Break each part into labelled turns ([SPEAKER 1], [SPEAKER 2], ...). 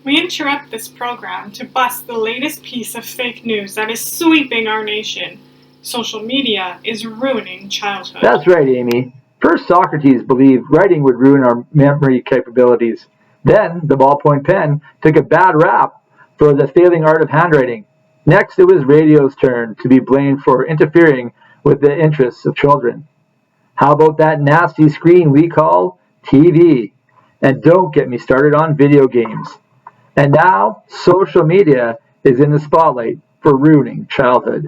[SPEAKER 1] We interrupt this program to bust the latest piece of fake news that is sweeping our nation. Social media is ruining childhood.
[SPEAKER 2] That's right, Amy. First, Socrates believed writing would ruin our memory capabilities. Then, the ballpoint pen took a bad rap for the failing art of handwriting. Next, it was radio's turn to be blamed for interfering with the interests of children. How about that nasty screen we call TV? And don't get me started on video games. And now, social media is in the spotlight for ruining childhood.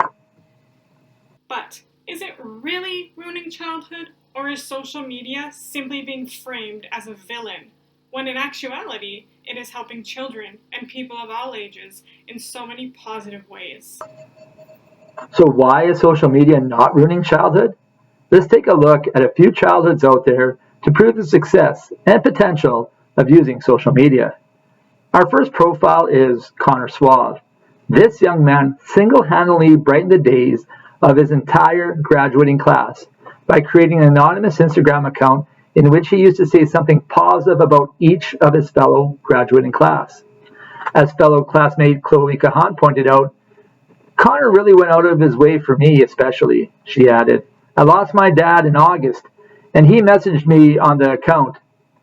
[SPEAKER 1] But is it really ruining childhood, or is social media simply being framed as a villain, when in actuality it is helping children and people of all ages in so many positive ways?
[SPEAKER 2] So, why is social media not ruining childhood? Let's take a look at a few childhoods out there to prove the success and potential of using social media. Our first profile is Connor Suave. This young man single-handedly brightened the days of his entire graduating class by creating an anonymous Instagram account in which he used to say something positive about each of his fellow graduating class. As fellow classmate Chloe Kahan pointed out, Connor really went out of his way for me especially, she added. I lost my dad in August, and he messaged me on the account.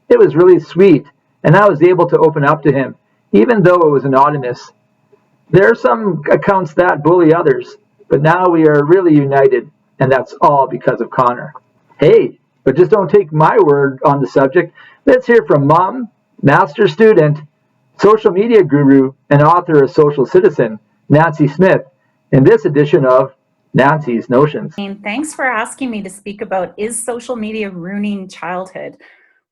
[SPEAKER 2] It was really sweet, and I was able to open up to him, even though it was anonymous. There are some accounts that bully others, but now we are really united, and that's all because of Connor. Hey, but just don't take my word on the subject. Let's hear from Mom, master student, social media guru, and author of Social Citizen, Nancy Smith, in this edition of Nancy's Notions.
[SPEAKER 3] Thanks for asking me to speak about, is social media ruining childhood?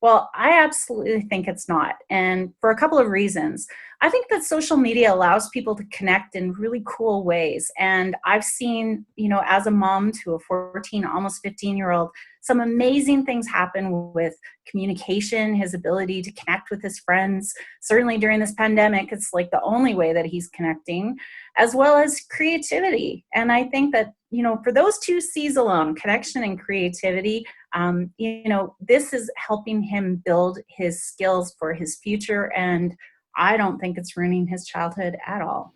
[SPEAKER 3] Well, I absolutely think it's not, and for a couple of reasons. I think that social media allows people to connect in really cool ways, and I've seen, as a mom to a 14, almost 15-year-old, some amazing things happen with communication, his ability to connect with his friends. Certainly during this pandemic, it's like the only way that he's connecting, as well as creativity. And I think that, for those two C's alone, connection and creativity, this is helping him build his skills for his future, and I don't think it's ruining his childhood at all.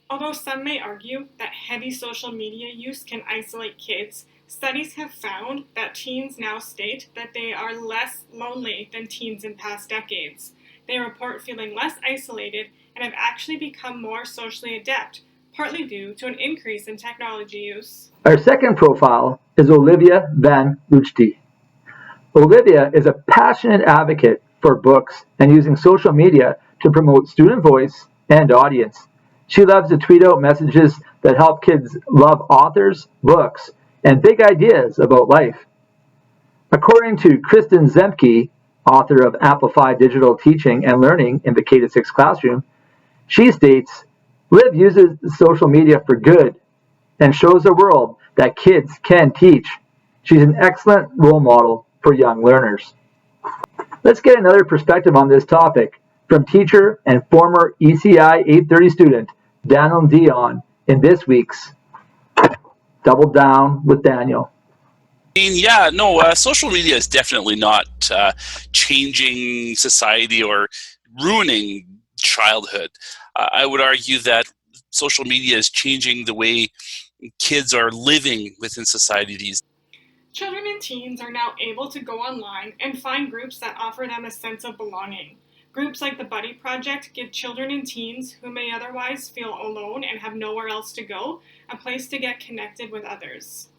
[SPEAKER 1] Although some may argue that heavy social media use can isolate kids, studies have found that teens now state that they are less lonely than teens in past decades. They report feeling less isolated and have actually become more socially adept, partly due to an increase in technology use.
[SPEAKER 2] Our second profile is Olivia Van Luchty. Olivia is a passionate advocate for books and using social media to promote student voice and audience. She loves to tweet out messages that help kids love authors, books, and big ideas about life. According to Kristen Zemke, author of Amplified Digital Teaching and Learning in the K-6 Classroom, she states, Liv uses social media for good and shows the world that kids can teach. She's an excellent role model for young learners. Let's get another perspective on this topic from teacher and former ECI 830 student Daniel Dion in this week's Double Down with Daniel.
[SPEAKER 4] Social media is definitely not changing society or ruining childhood. I would argue that social media is changing the way kids are living within society these days.
[SPEAKER 1] Children and teens are now able to go online and find groups that offer them a sense of belonging. Groups like the Buddy Project give children and teens who may otherwise feel alone and have nowhere else to go a place to get connected with others.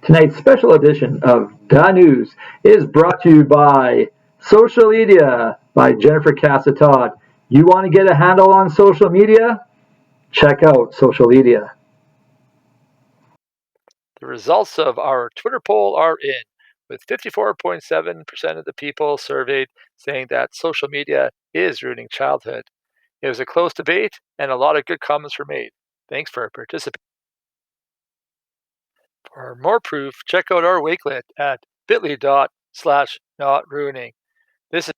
[SPEAKER 2] Tonight's special edition of Da News is brought to you by Social Media by Jennifer Casa-Todd. You want to get a handle on social media? Check out Social Media.
[SPEAKER 5] The results of our Twitter poll are in, with 54.7% of the people surveyed saying that social media is ruining childhood. It was a close debate, and a lot of good comments were made. Thanks for participating. For more proof, check out our Wakelet at bit.ly/notruining. This is